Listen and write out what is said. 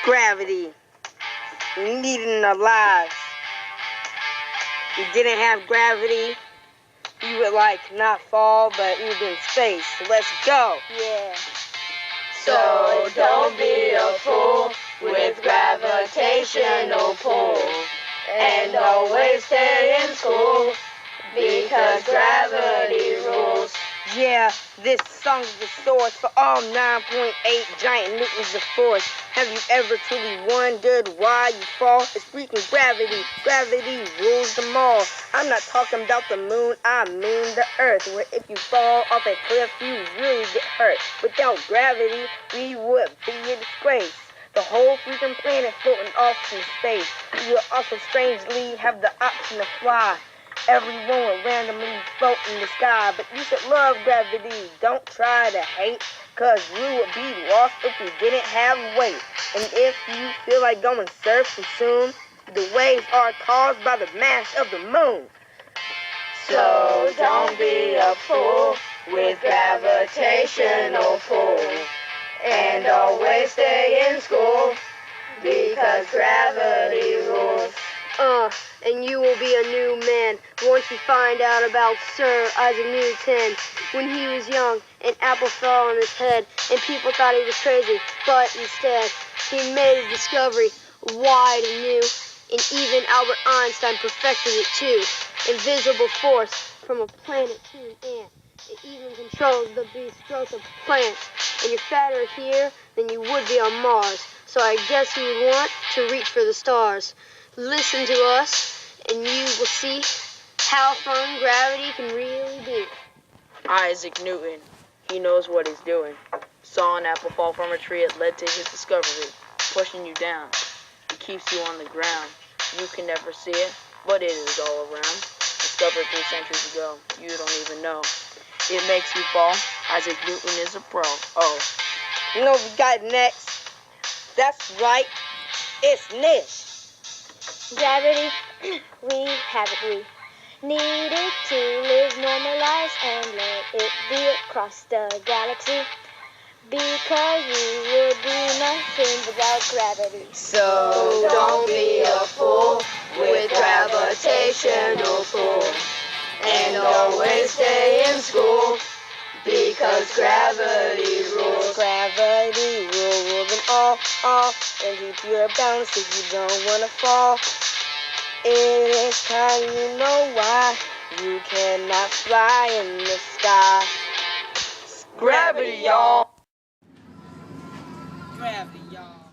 Gravity. We need it in our lives. If we didn't have gravity, we would not fall, but we would be in space. So let's go. Yeah. So don't be a fool with gravitational pull, and always stay in school because gravity rules. Yeah, this song's the source for all 9.8 giant newtons of force. Have you ever truly wondered why you fall? It's freaking gravity. Gravity rules them all. I'm not talking about the moon, I mean the earth, where if you fall off a cliff, you really get hurt. Without gravity, we would be a disgrace. The whole freaking planet floating off in space. We will also strangely have the option to fly. Everyone will randomly float in the sky, but you should love gravity. Don't try to hate, cause we would be lost if we didn't have weight. And if you feel like going surfing soon, the waves are caused by the mass of the moon. So don't be a fool with gravitational pull, and always stay in school because gravity rules. And you will be a new man once you find out about Sir Isaac Newton. When he was young, an apple fell on his head, and people thought he was crazy, but instead, he made a discovery wide and new, and even Albert Einstein perfected it too. Invisible force from a planet to an ant. It even controls the growth of plants. And you're fatter here than you would be on Mars. So I guess you would want to reach for the stars. Listen to us, and you will see how fun gravity can really be. Isaac Newton, he knows what he's doing. Saw an apple fall from a tree, it led to his discovery, pushing you down. It keeps you on the ground. You can never see it, but it is all around. Discovered 3 centuries ago, you don't even know. It makes you fall. Isaac Newton is a pro. Oh. You know what we got next? That's right, it's Nish. Gravity, we have it, we need it to live normal lives and let it be across the galaxy, because we would be nothing without gravity. So don't be a fool with gravitational pull, and always stay in school because gravity rules. Gravity will them all, and keep your balance if you don't wanna fall. It is time you know why you cannot fly in the sky. Gravity, y'all. Gravity, y'all.